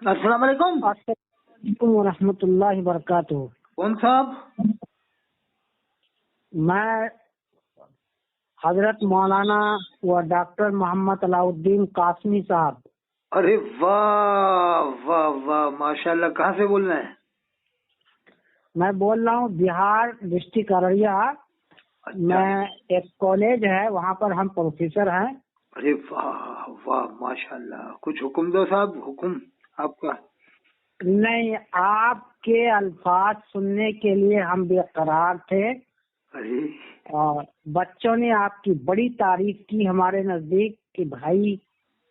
السلام علیکم ورحمۃ اللہ وبرکاتہ۔ کون صاحب؟ میں حضرت مولانا و ڈاکٹر محمد علاء الدین قاسمی صاحب۔ ارے واہ واہ واہ، ماشاء اللہ، کہاں سے بول رہے ہیں؟ میں بول رہا ہوں بہار ڈسٹرکٹ ارریہ۔ میں ایک کالج ہے وہاں پر ہم پروفیسر ہیں۔ ارے واہ واہ، ماشاء اللہ، کچھ حکم دو صاحب، حکم آپ کا۔ نہیں، آپ کے الفاظ سننے کے لیے ہم بے قرار تھے، ارے اور بچوں نے آپ کی بڑی تعریف کی ہمارے نزدیک کہ بھائی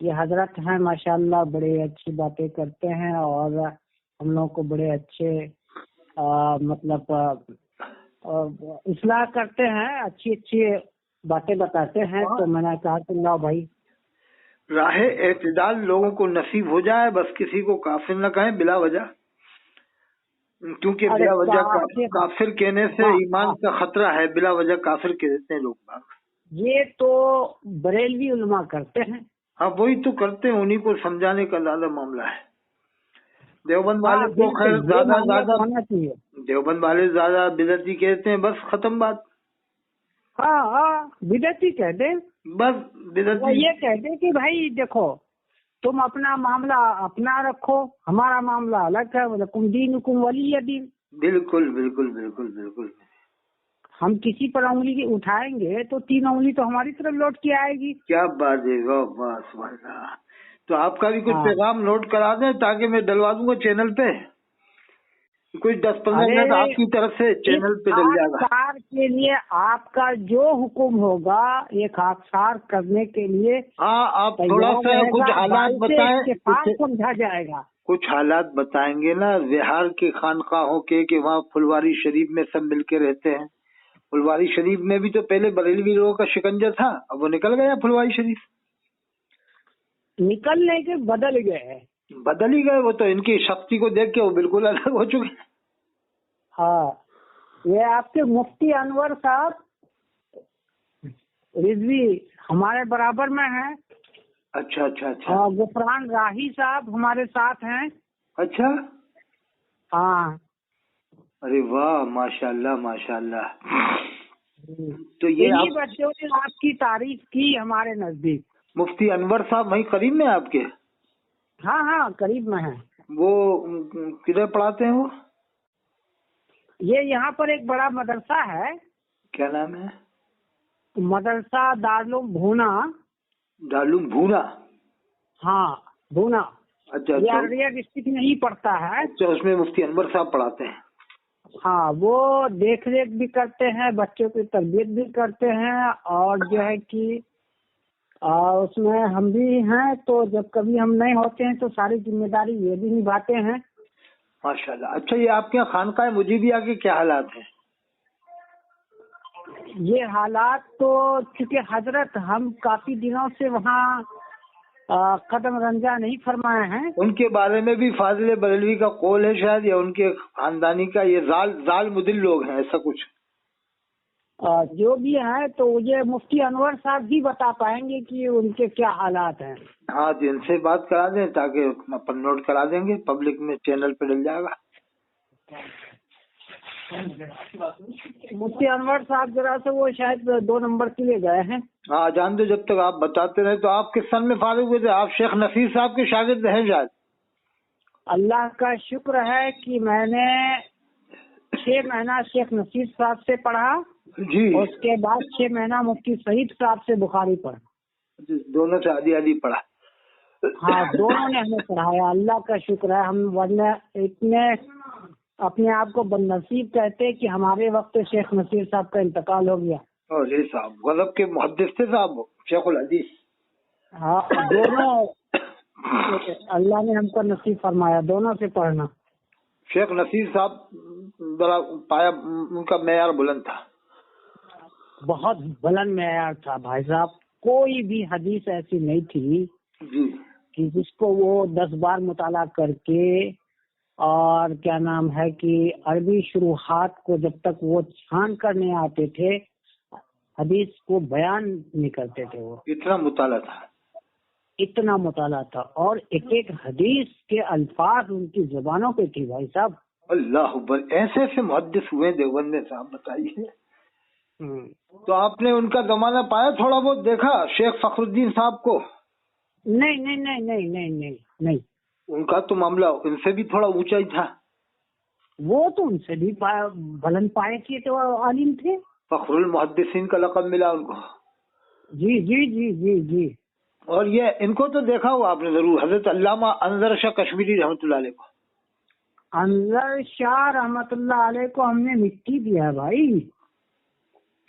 یہ حضرت ہیں ماشاءاللہ، بڑے اچھی باتیں کرتے ہیں اور ہم لوگ کو بڑے اچھے مطلب اصلاح کرتے ہیں، اچھی اچھی باتیں بتاتے ہیں۔ تو میں نے کہا کہ لا بھائی، راہ اعتدال لوگوں کو نصیب ہو جائے، بس کسی کو کافر نہ کہیں بلا وجہ، کیونکہ بلا وجہ کافر کہنے سے ایمان کا خطرہ ہے۔ بلا وجہ کافر کہتے ہیں لوگ باغ۔ یہ تو بریلوی علماء کرتے ہیں۔ ہاں وہی تو کرتے ہیں، انہیں کو سمجھانے کا زیادہ معاملہ ہے۔ دیوبند والے تو خیر زیادہ دیوبند والے زیادہ بدعتی کہتے ہیں، بس ختم بات۔ ہاں بدعتی کہتے ہیں، بس بدعتی یہ کہتے کہ بھائی دیکھو تم اپنا معاملہ اپنا رکھو، ہمارا معاملہ الگ ہے، لکم دینکم ولی دین۔ بالکل بالکل بالکل بالکل۔ ہم کسی پر انگلی اٹھائیں گے تو 3 انگلی تو ہماری طرف لوٹ کے آئے گی۔ کیا بات ہے، واہ واہ سبحان اللہ۔ تو آپ کا بھی کچھ پیغام نوٹ کرا دیں تاکہ میں ڈلوا دوں گا چینل پہ، کچھ 10-15 منٹ آپ کی طرف سے چینل پہ ڈل جائے گا۔ خاکسار کے لیے آپ کا جو حکم ہوگا یہ خاکسار کرنے کے لیے ہاں، آپ تھوڑا سا کچھ حالات بتائیں، سمجھا جائے گا۔ کچھ حالات بتائیں گے نا بہار کے خانقاہوں کے، کہ وہاں پھلواری شریف میں سب مل کے رہتے ہیں۔ پھلواری شریف میں بھی تو پہلے بریلوی لوگوں کا شکنجہ تھا، اب وہ نکل گیا پھلواری شریف۔ نکلنے کے بدل گئے، بدل ہی گئے، وہ تو ان کی شخصی کو دیکھ کے وہ بالکل الگ ہو چکے۔ ہاں، یہ آپ کے مفتی انور صاحب رضوی ہمارے برابر میں ہیں۔ اچھا اچھا اچھا۔ غفران راہی صاحب ہمارے ساتھ ہیں۔ اچھا، ہاں۔ ارے واہ، ماشاء اللہ ماشاء اللہ۔ تو یہ بچوں نے آپ کی تعریف کی ہمارے نزدیک۔ مفتی انور صاحب وہیں قریب میں آپ کے؟ ہاں قریب میں ہیں۔ وہ کدھر پڑھاتے ہیں وہ؟ یہ یہاں پر ایک بڑا مدرسہ ہے۔ کیا نام ہے؟ مدرسہ دارالعلوم بھونا۔ دارالعلوم بھونا؟ ہاں بھونا۔ اچھا یہ ارریہ ڈسٹرکٹ میں ہی پڑتا ہے۔ اچھا، اس میں مفتی انور صاحب پڑھاتے ہیں؟ ہاں، وہ دیکھ ریکھ بھی کرتے ہیں، بچوں کی تربیت بھی کرتے ہیں، اور جو ہے کہ اس میں ہم بھی ہیں، تو جب کبھی ہم نہیں ہوتے ہیں تو ساری ذمہ داری یہ بھی نبھاتے ہیں۔ ماشاء اللہ۔ اچھا، یہ آپ کے یہاں خانقاہ مجیبیہ کے کیا حالات ہیں؟ یہ حالات تو چونکہ حضرت ہم کافی دنوں سے وہاں قدم رنجہ نہیں فرمائے ہیں۔ ان کے بارے میں بھی فاضل بریلوی کا قول ہے شاید، یا ان کے خاندانی کا، یہ زال مدل لوگ ہیں، ایسا کچھ جو بھی ہیں تو یہ مفتی انور صاحب بھی بتا پائیں گے کہ ان کے کیا حالات ہیں۔ ہاں تو ان سے بات کرا دیں تاکہ اپن نوٹ کرا دیں گے، پبلک میں چینل پہ ڈل جائے گا۔ مفتی انور صاحب ذرا سے وہ شاید 2 نمبر کے لیے گئے ہیں۔ ہاں جان دو، جب تک آپ بتاتے رہے۔ تو آپ کس سن میں فارغ ہوئے تھے؟ آپ شیخ نصیر صاحب کے شاگرد ہیں شاید؟ اللہ کا شکر ہے کہ میں نے 6 مہینہ شیخ نصیر صاحب سے پڑھا جی، اس کے بعد 6 مہینہ مفتی سعید صاحب سے بخاری پڑھا۔ دونوں سے آدھی آدھی پڑھا؟ ہاں، دونوں نے ہمیں پڑھایا، اللہ کا شکر ہے۔ ہم ورنہ اتنے اپنے آپ کو بد نصیب کہتے کہ ہمارے وقت شیخ نصیر صاحب کا انتقال ہو گیا۔ جی صاحب غضب کے محدث تھے صاحب، شیخ الحدیث۔ ہاں، دونوں اللہ نے ہم کو نصیب فرمایا دونوں سے پڑھنا۔ شیخ نصیر صاحب ذرا پایا، ان کا معیار بلند تھا، بہت بلند معیار تھا بھائی صاحب۔ کوئی بھی حدیث ایسی نہیں تھی جی، کہ جس کو وہ 10 بار مطالعہ کر کے، اور کیا نام ہے کہ عربی شروحات کو جب تک وہ چھان کر نہیں آتے تھے حدیث کو بیان نہیں کرتے تھے۔ وہ کتنا مطالعہ تھا؟ اتنا مطالعہ تھا، اور ایک ایک حدیث کے الفاظ ان کی زبانوں پہ تھی بھائی صاحب۔ اللہ اکبر، ایسے ایسے محدث ہوئے دیوبند میں صاحب، بتائیے۔ تو آپ نے ان کا زمانہ پایا، تھوڑا بہت دیکھا شیخ فخر الدین صاحب کو؟ نہیں نہیں نہیں نہیں نہیں نہیں نہیں، ان کا تو معاملہ ان سے بھی تھوڑا اونچا ہی تھا۔ وہ تو ان سے بھی بلند پائے کے تو عالم تھے۔ فخر المحدثین کا لقب ملا ان کو۔ جی جی جی جی جی۔ اور یہ ان کو تو دیکھا ہوا آپ نے ضرور، حضرت علامہ انظر شاہ کشمیری رحمۃ اللہ علیہ کو۔ انظر شاہ رحمت اللہ علیہ کو ہم نے مٹی دیا بھائی۔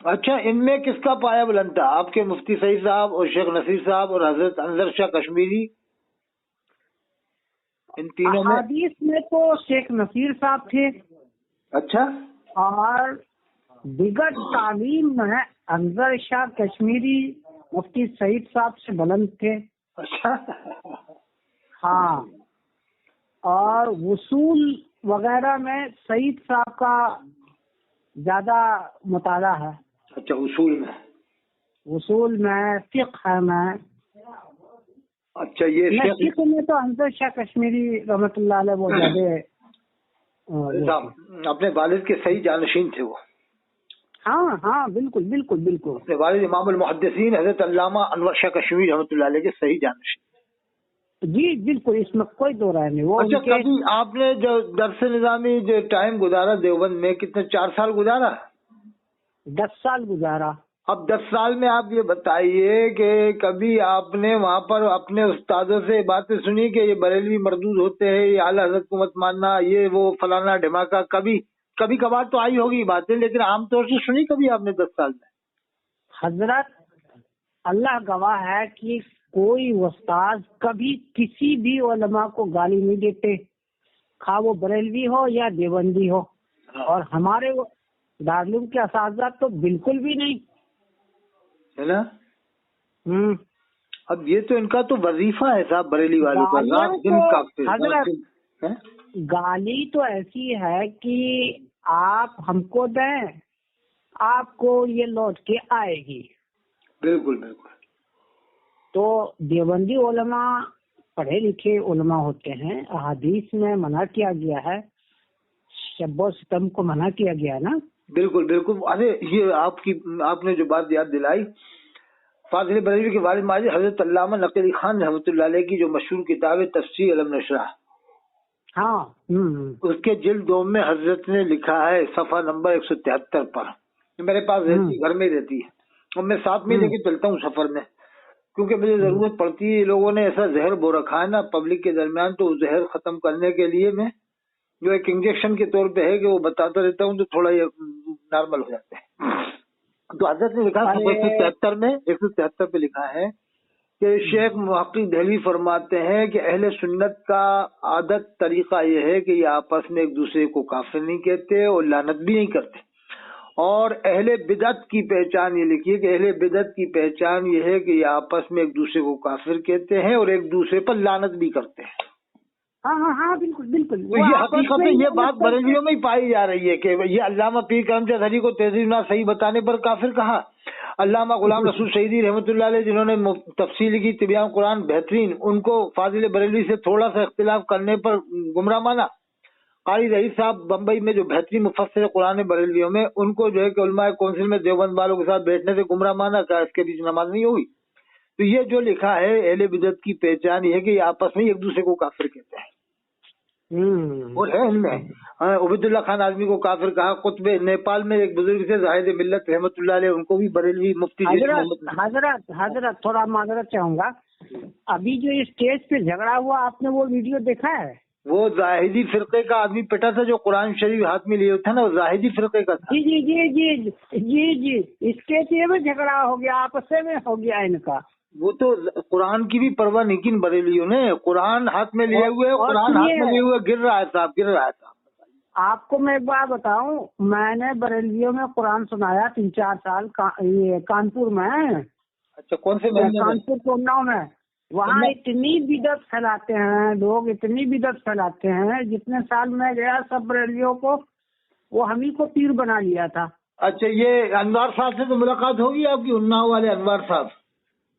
اچھا، ان میں کس کا پایا بلند تھا؟ آپ کے مفتی سعید صاحب اور شیخ نصیر صاحب اور حضرت انظر شاہ کشمیری، ان تینوں میں؟ حدیث میں تو شیخ نصیر صاحب تھے۔ اچھا۔ اور دیگر تعلیم میں انظر شاہ کشمیری مفتی سعید صاحب سے بلند تھے۔ اچھا۔ ہاں، اور وصول وغیرہ میں سعید صاحب کا زیادہ مطالعہ ہے۔ اچھا، اصول میں، فقہ میں۔ اچھا، یہ فقہ میں تو انظر شاہ کشمیری رحمت اللہ علیہ وہ زیادہ اپنے والد کے صحیح جانشین تھے وہ۔ ہاں ہاں بالکل بالکل بالکل، اپنے والد امام المحدثین حضرت علامہ انور شاہ کشمیری رحمۃ اللہ علیہ کے صحیح جانشین۔ جی بالکل، اس میں کوئی دو رائے نہیں۔ وہ اچھا، کبھی آپ نے جو درس نظامی جو ٹائم گزارا دیوبند میں، کتنے 4 سال گزارا؟ 10 سال گزارا۔ اب 10 سال میں آپ یہ بتائیے کہ کبھی آپ نے وہاں پر اپنے استادوں سے باتیں سنی کہ یہ بریلوی مردود ہوتے ہیں، یہ اعلیٰ حضرت کو مت ماننا، یہ وہ فلانا ڈھماکہ؟ کبھی کبھار تو آئی ہوگی باتیں، لیکن عام طور سے سنی کبھی آپ نے 10 سال میں؟ حضرت اللہ گواہ ہے کہ کوئی استاد کبھی کسی بھی علماء کو گالی نہیں دیتے، خواہ وہ بریلوی ہو یا دیوبندی ہو۔ اور ہمارے دارالعلوم کے اساتذہ تو بالکل بھی نہیں، ہے نا؟ اب یہ تو ان کا تو وظیفہ ہے صاحب، بریلی والوں کا، رات دن کاپتے۔ حضرت گالی تو ایسی ہے کہ آپ ہم کو دیں، آپ کو یہ لوٹ کے آئے گی۔ بالکل بالکل۔ تو دیوبندی علماء پڑھے لکھے علماء ہوتے ہیں، احادیث میں منع کیا گیا ہے، شب و ستم کو منع کیا گیا نا۔ بالکل بالکل۔ ارے یہ آپ نے جو بات یاد دلائی، فاضل بریلوی کے والد ماجد حضرت علامہ نقی علی خان رحمۃ اللہ علیہ کی جو مشہور کتاب ہے تفسیر علم نشرہ، ہاں، اس کے جلد 2 میں حضرت نے لکھا ہے صفحہ نمبر 173 پر، میرے پاس رہتی، گھر میں رہتی ہے، اور میں ساتھ میں لے کے چلتا ہوں سفر میں، کیونکہ مجھے ضرورت پڑتی ہے۔ لوگوں نے ایسا زہر بو رکھا ہے نا پبلک کے درمیان، تو زہر ختم کرنے کے لیے میں جو ایک انجیکشن کے طور پہ ہے کہ وہ بتاتا رہتا ہوں، تو تھوڑا یہ نارمل ہو جاتے ہیں۔ تو حضرت نے لکھا 173 میں، 173 پہ لکھا ہے کہ شیخ محقق دہلوی فرماتے ہیں کہ اہل سنت کا عادت طریقہ یہ ہے کہ یہ آپس میں ایک دوسرے کو کافر نہیں کہتے اور لعنت بھی نہیں کرتے، اور اہل بدعت کی پہچان یہ لکھی ہے کہ اہل بدعت کی پہچان یہ ہے کہ یہ آپس میں ایک دوسرے کو کافر کہتے ہیں اور ایک دوسرے پر لعنت بھی کرتے ہیں۔ ہاں ہاں ہاں بالکل بالکل۔ یہ حقیقت میں یہ بات بریلیوں میں ہی پائی جا رہی ہے کہ یہ علامہ پیر کرم چند ہری کو تہذیب نہ صحیح بتانے پر کافر کہا، علامہ غلام رسول شہیدی رحمۃ اللہ علیہ جنہوں نے تفصیل کی تبیان قرآن بہترین، ان کو فاضل بریلوی سے تھوڑا سا اختلاف کرنے پر گمراہ مانا۔ قاری رئیس صاحب بمبئی میں جو بہترین مفسر قرآن بریلویوں میں، ان کو جو ہے کہ علماء کونسل میں دیوبند والوں کے ساتھ بیٹھنے سے گمراہ مانا، کیا اس کے بیچ نماز نہیں ہوئی؟ تو یہ جو لکھا ہے اہل بدعت کی پہچان یہ ہے کہ یہ آپس میں ایک دوسرے کو کافر کہتے ہیں، اور ہے ان میں عبید اللہ خان آزمی کو کافر کہا۔ قطب نیپال میں ایک بزرگ سے زاہد ملت رحمۃ اللہ علیہ، ان کو بھی بریلوی مفتی حضرت تھوڑا معذرت چاہوں گا، ابھی جو اسٹیج پہ جھگڑا ہوا آپ نے وہ ویڈیو دیکھا ہے؟ وہ زاہدی فرقے کا آدمی پٹا تھا جو قرآن شریف ہاتھ میں لیے تھا نا، وہ زاہدی فرقے کا تھا۔ جی جی جی جی جی جی، اسٹیج میں جھگڑا ہو گیا، آپس میں ہو گیا ان کا۔ وہ تو قرآن کی بھی پرواہ نہیں کی بریلیوں نے، قرآن ہاتھ میں لیے ہوئے، قرآن ہاتھ میں لیے ہوئے گر رہا ہے صاحب، گر رہا ہے صاحب۔ آپ کو میں ایک بات بتاؤں، میں نے بریلیوں میں قرآن سنایا 3-4 سال یہ کانپور میں۔ اچھا، کون سے؟ کانپور کومناؤ میں۔ وہاں اتنی بدعت پھیلاتے ہیں لوگ، اتنی بدعت پھیلاتے ہیں، جتنے سال میں گیا سب بریلیوں کو وہ ہم ہی کو پیر بنا لیا تھا۔ اچھا، یہ انوار صاحب سے تو ملاقات ہوگی آپ کی، اناؤ والے انوار صاحب؟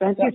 35